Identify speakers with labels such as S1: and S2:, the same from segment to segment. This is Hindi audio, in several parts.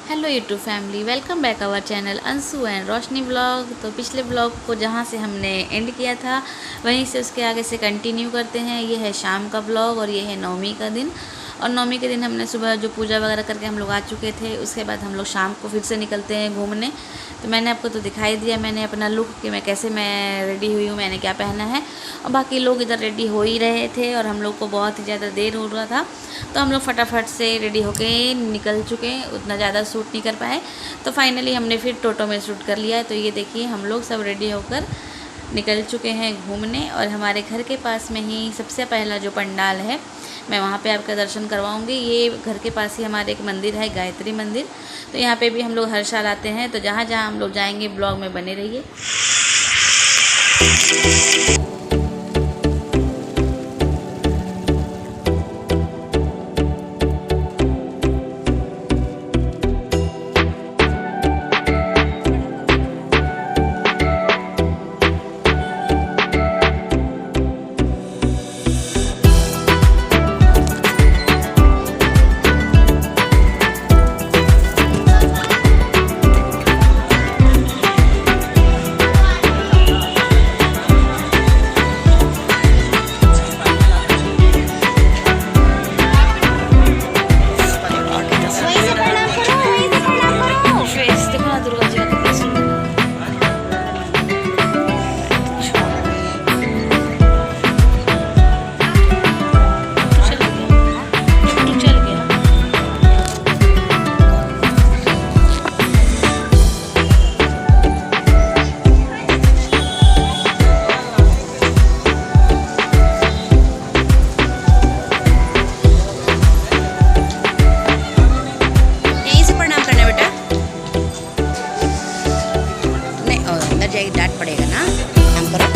S1: Hello YouTube family, welcome back our channel Anshu and Roshni blog. तो पिछले ब्लॉग को जहाँ से हमने एंड किया था वहीं से उसके आगे से कंटिन्यू करते हैं। ये है शाम का ब्लॉग और ये है नवमी का दिन। और नवमी के दिन हमने सुबह जो पूजा वगैरह करके हम लोग आ चुके थे, उसके बाद हम लोग शाम को फिर से निकलते हैं घूमने। तो मैंने आपको तो दिखाई दिया, मैंने अपना लुक कि मैं कैसे मैं रेडी हुई हूँ, मैंने क्या पहना है। और बाकी लोग इधर रेडी हो ही रहे थे और हम लोग को बहुत ही ज़्यादा देर हो रहा था, तो हम लोग फटाफट से रेडी होके निकल चुके। उतना ज़्यादा शूट नहीं कर पाए, तो फाइनली हमने फिर टोटो में शूट कर लिया है। तो ये देखिए हम लोग सब रेडी होकर निकल चुके हैं घूमने। और हमारे घर के पास में ही सबसे पहला जो पंडाल है, मैं वहाँ पे आपका दर्शन करवाऊँगी। ये घर के पास ही हमारे एक मंदिर है, गायत्री मंदिर। तो यहाँ पे भी हम लोग हर साल आते हैं। तो जहाँ जहाँ हम लोग जाएंगे ब्लॉग में बने रहिए। डांट पड़ेगा ना, काम करो।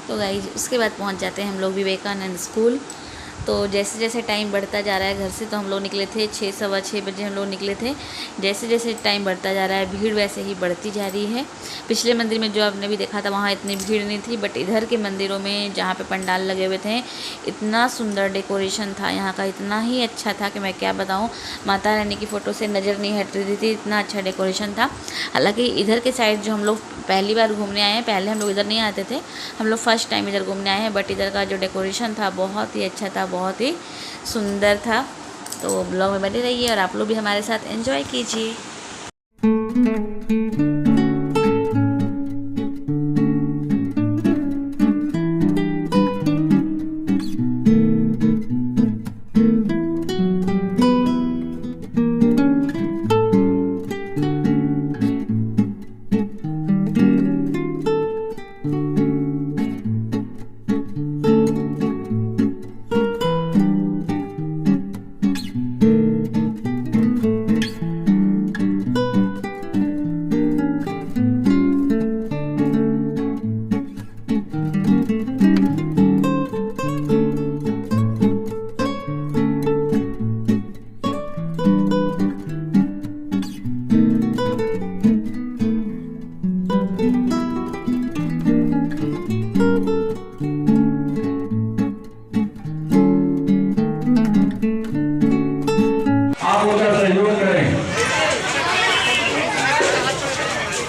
S1: तो गाइस उसके बाद पहुंच जाते हैं हम लोग विवेकानंद स्कूल। तो जैसे जैसे टाइम बढ़ता जा रहा है, घर से तो हम लोग निकले थे 6 सवा 6 बजे हम लोग निकले थे। जैसे जैसे टाइम बढ़ता जा रहा है भीड़ वैसे ही बढ़ती जा रही है। पिछले मंदिर में जो आपने भी देखा था वहाँ इतनी भीड़ नहीं थी, बट इधर के मंदिरों में जहाँ पे पंडाल लगे हुए थे इतना सुंदर डेकोरेशन था यहाँ का, इतना ही अच्छा था कि मैं क्या बताऊँ। माता रानी की फ़ोटो से नज़र नहीं हट रही थी, इतना अच्छा डेकोरेशन था। हालाँकि इधर के साइड जो हम लोग पहली बार घूमने आए हैं, पहले हम लोग इधर नहीं आते थे, हम लोग फर्स्ट टाइम इधर घूमने आए हैं। बट इधर का जो डेकोरेशन था बहुत ही अच्छा था, बहुत ही सुंदर था। तो ब्लॉग में बने रहिए और आप लोग भी हमारे साथ एंजॉय कीजिए।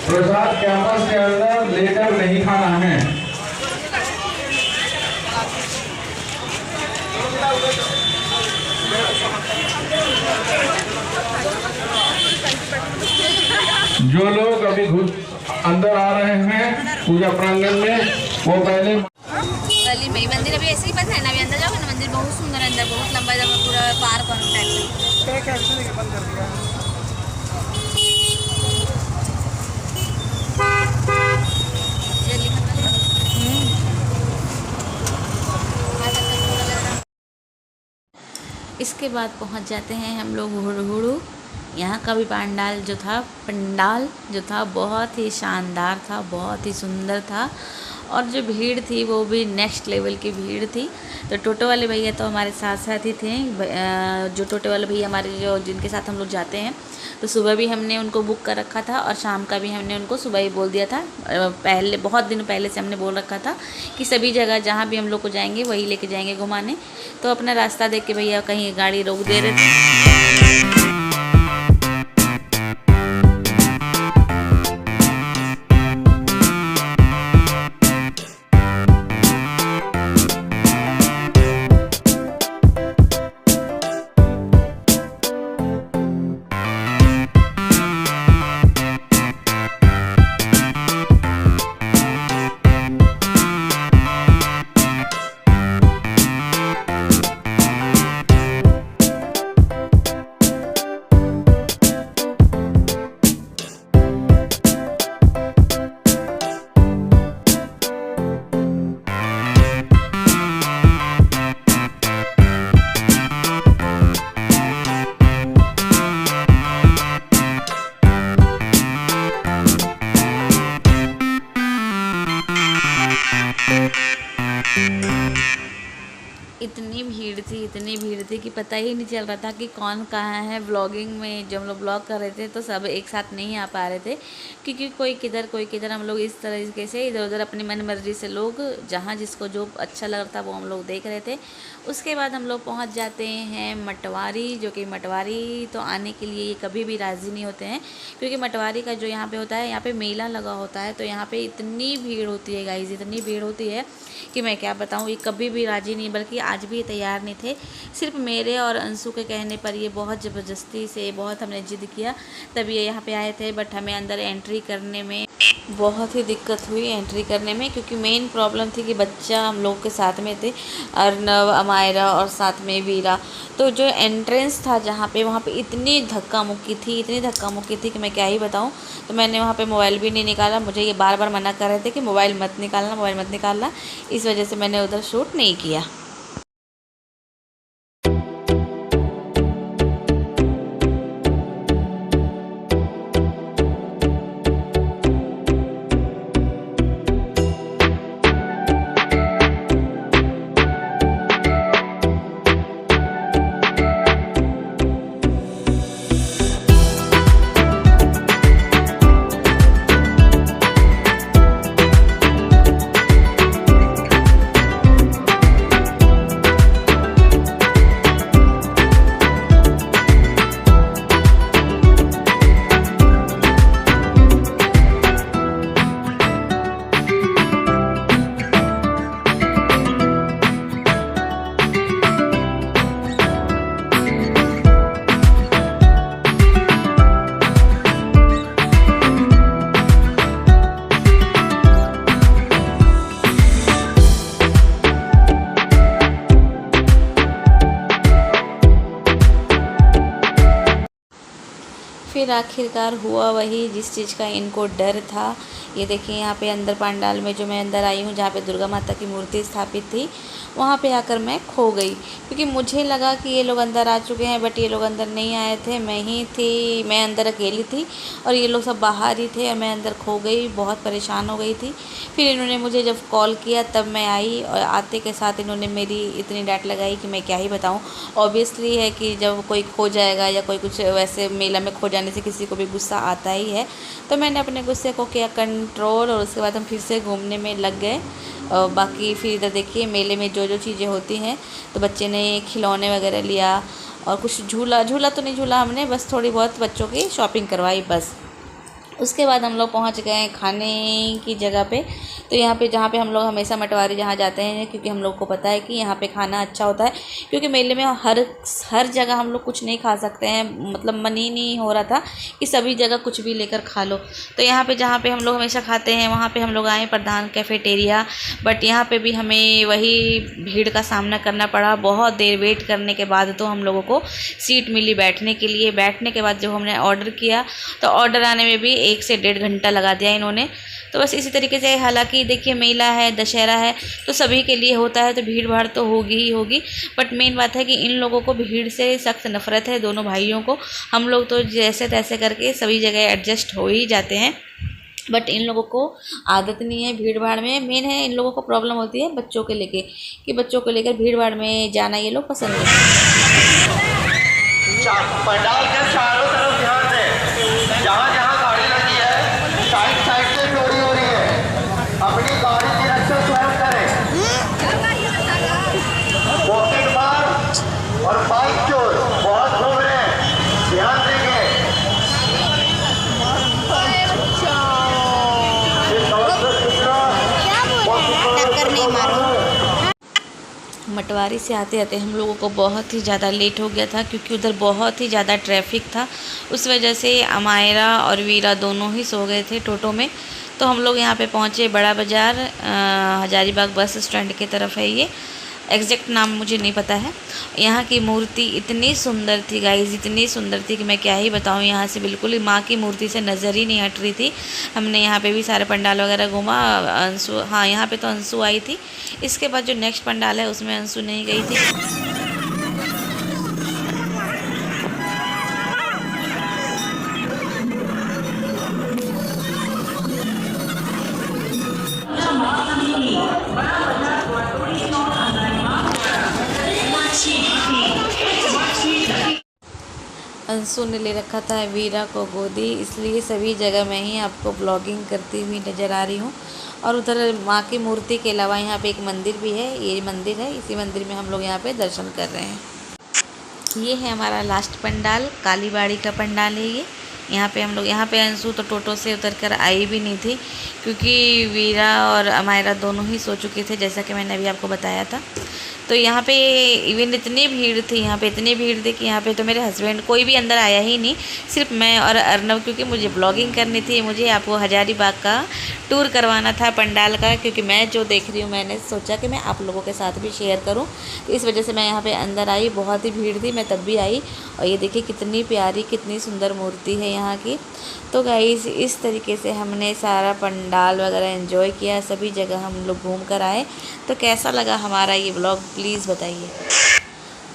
S2: प्रसाद कैंपस के अंदर लेकर नहीं खाना है। जो लोग अभी अंदर आ रहे हैं पूजा प्रांगण में, वो पहले
S1: गली में मंदिर अभी ऐसे ही बंद है ना, अभी अंदर जाओगे ना मंदिर बहुत सुंदर है, अंदर बहुत लंबा जगह पूरा पार्क और टाइप में। इसके बाद पहुंच जाते हैं हम लोग हुडुहुडु। यहाँ का भी पंडाल जो था बहुत ही शानदार था, बहुत ही सुंदर था, और जो भीड़ थी वो भी नेक्स्ट लेवल की भीड़ थी। तो टोटो वाले भैया तो हमारे साथ साथ ही थे। जो टोटो वाले भैया हमारे जिनके साथ हम लोग जाते हैं, तो सुबह भी हमने उनको बुक कर रखा था और शाम का भी हमने उनको सुबह ही बोल दिया था। पहले बहुत दिन पहले से हमने बोल रखा था कि सभी जगह जहाँ भी हम लोग को जाएंगे वही लेके जाएंगे घुमाने। तो अपना रास्ता देख के भैया कहीं गाड़ी रोक दे रहे थे। इतनी भीड़ थी कि पता ही नहीं चल रहा था कि कौन कहाँ है। व्लॉगिंग में जब हम लोग ब्लॉग कर रहे थे तो सब एक साथ नहीं आ पा रहे थे, क्योंकि कोई किधर हम लोग इस तरीके से इधर उधर अपनी मन मर्जी से लोग जहाँ जिसको जो अच्छा लग रहा था वो हम लोग देख रहे थे। उसके बाद हम लोग पहुँच जाते हैं मटवारी, जो कि मटवारी तो आने के लिए ये कभी भी राज़ी नहीं होते हैं, क्योंकि मटवारी का जो यहाँ पे होता है, यहाँ पे मेला लगा होता है। तो यहाँ पे इतनी भीड़ होती है गाइज़, इतनी भीड़ होती है कि मैं क्या बताऊँ। ये कभी भी राज़ी नहीं, बल्कि आज भी ये तैयार नहीं थे। सिर्फ मेरे और अंशु के कहने पर ये बहुत ज़बरदस्ती से बहुत हमने जिद किया तब ये यहाँ पे आए थे। बट हमें अंदर एंट्री करने में बहुत ही दिक्कत हुई एंट्री करने में, क्योंकि मेन प्रॉब्लम थी कि बच्चा हम लोग के साथ में थे, अर्नव, अमायरा और साथ में वीरा। तो जो एंट्रेंस था जहाँ पे, वहाँ पे इतनी धक्का मुक्की थी कि मैं क्या ही बताऊँ। तो मैंने वहाँ पे मोबाइल भी नहीं निकाला। मुझे ये बार बार मना कर रहे थे कि मोबाइल मत निकालना, इस वजह से मैंने उधर शूट नहीं किया। फिर आखिरकार हुआ वही जिस चीज़ का इनको डर था। ये देखिए यहाँ पे अंदर पंडाल में जो मैं अंदर आई हूँ, जहाँ पे दुर्गा माता की मूर्ति स्थापित थी, वहाँ पे आकर मैं खो गई, क्योंकि मुझे लगा कि ये लोग अंदर आ चुके हैं, बट ये लोग अंदर नहीं आए थे। मैं अंदर अकेली थी और ये लोग सब बाहर ही थे और मैं अंदर खो गई, बहुत परेशान हो गई थी। फिर इन्होंने मुझे जब कॉल किया तब मैं आई, और आते के साथ इन्होंने मेरी इतनी डांट लगाई कि मैं क्या ही बताऊँ। ऑब्वियसली है कि जब कोई खो जाएगा या कोई कुछ वैसे मेला में खो जाने से किसी को भी गुस्सा आता ही है। तो मैंने अपने गुस्से को किया कंट्रोल, और उसके बाद हम फिर से घूमने में लग गए। बाकी फिर इधर देखिए मेले में जो चीज़ें होती हैं, तो बच्चे ने खिलौने वगैरह लिया और कुछ झूला तो नहीं झूला हमने, बस थोड़ी बहुत बच्चों की शॉपिंग करवाई बस। उसके बाद हम लोग पहुंच गए खाने की जगह पे। तो यहाँ पे जहाँ पे हम लोग हमेशा मटवारी जहाँ जाते हैं, क्योंकि हम लोग को पता है कि यहाँ पे खाना अच्छा होता है, क्योंकि मेले में हर जगह हम लोग कुछ नहीं खा सकते हैं। मतलब मन ही नहीं हो रहा था कि सभी जगह कुछ भी लेकर खा लो। तो यहाँ पे जहाँ पे हम लोग हमेशा खाते हैं वहाँ पे हम लोग आए प्रधान कैफ़ेटेरिया, बट यहाँ पे भी हमें वही भीड़ का सामना करना पड़ा। बहुत देर वेट करने के बाद तो हम लोगों को सीट मिली बैठने के लिए। बैठने के बाद जब हमने ऑर्डर किया तो ऑर्डर आने में भी 1 से 1.5 घंटा लगा दिया इन्होंने। तो बस इसी तरीके से, हालांकि देखिए मेला है, दशहरा है, तो सभी के लिए होता है, तो भीड़ भाड़ तो होगी ही होगी। बट मेन बात है कि इन लोगों को भीड़ से सख्त नफरत है, दोनों भाइयों को। हम लोग तो जैसे तैसे करके सभी जगह एडजस्ट हो ही जाते हैं, बट इन लोगों को आदत नहीं है भीड़ भाड़ में। मेन है इन लोगों को प्रॉब्लम होती है बच्चों के लेके, कि बच्चों को लेकर भीड़ भाड़ में जाना ये लोग पसंद नहीं करते।
S3: पंडाल के चारों तरफ ध्यान दें, जहाँ जहाँ गाड़ी लगी है साइड साइड से चोरी हो रही है, अपनी गाड़ी की रक्षा स्वयं करें। पॉकेट मार और बाइक चोर बहुत घूम रहे हैं, ध्यान देंगे।
S4: टक्कर नहीं मारो।
S1: मटवारी से आते आते हम लोगों को बहुत ही ज़्यादा लेट हो गया था, क्योंकि उधर बहुत ही ज़्यादा ट्रैफिक था। उस वजह से अमायरा और वीरा दोनों ही सो गए थे टोटो में। तो हम लोग यहाँ पे पहुँचे बड़ा बाज़ार, हजारीबाग बस स्टैंड की तरफ है ये, एग्जैक्ट नाम मुझे नहीं पता है। यहाँ की मूर्ति इतनी सुंदर थी गाइस, इतनी सुंदर थी कि मैं क्या ही बताऊँ। यहाँ से बिल्कुल माँ की मूर्ति से नज़र ही नहीं हट रही थी। हमने यहाँ पे भी सारे पंडाल वगैरह घूमा। अंशु, हाँ यहाँ पे तो अंशु आई थी। इसके बाद जो नेक्स्ट पंडाल है उसमें अंशु नहीं गई थी। अंशु ने ले रखा था वीरा को गोदी, इसलिए सभी जगह मैं ही आपको ब्लॉगिंग करती हुई नज़र आ रही हूँ। और उधर माँ की मूर्ति के अलावा यहाँ पे एक मंदिर भी है, ये मंदिर है, इसी मंदिर में हम लोग यहाँ पे दर्शन कर रहे हैं। ये है हमारा लास्ट पंडाल, कालीबाड़ी का पंडाल है ये। यहाँ पे हम लोग, यहाँ पे अंशु तो टोटो से उतर कर आई भी नहीं थी, क्योंकि वीरा और अमायरा दोनों ही सो चुके थे, जैसा कि मैंने अभी आपको बताया था। तो यहाँ पे इवन इतनी भीड़ थी, यहाँ पे इतनी भीड़ थी कि यहाँ पे तो मेरे हस्बैंड कोई भी अंदर आया ही नहीं, सिर्फ मैं और अर्नव, क्योंकि मुझे ब्लॉगिंग करनी थी, मुझे आपको हजारीबाग का टूर करवाना था पंडाल का, क्योंकि मैं जो देख रही हूँ मैंने सोचा कि मैं आप लोगों के साथ भी शेयर करूँ। तो इस वजह से मैं यहाँ पे अंदर आई, बहुत ही भीड़ थी, मैं तब भी आई। और ये देखिए कितनी प्यारी, कितनी सुंदर मूर्ति है यहाँ की। तो गाइस इस तरीके से हमने सारा पंडाल वगैरह एंजॉय किया, सभी जगह हम लोग घूम कर आए। तो कैसा लगा हमारा ये व्लॉग प्लीज़ बताइए।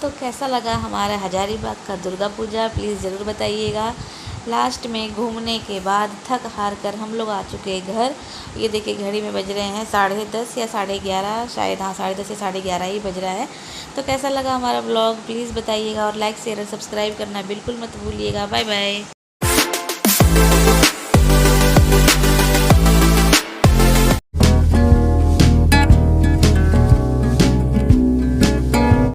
S1: तो कैसा लगा हमारा हजारीबाग का दुर्गा पूजा प्लीज़ ज़रूर बताइएगा। लास्ट में घूमने के बाद थक हार कर हम लोग आ चुके घर। ये देखिए घड़ी में बज रहे हैं 10:30 या 11:30 शायद, हाँ 10:30 या 11:30 ही बज रहा है। तो कैसा लगा हमारा व्लॉग प्लीज़ बताइएगा, और लाइक शेयर और सब्सक्राइब करना बिल्कुल मत भूलिएगा। Bye bye.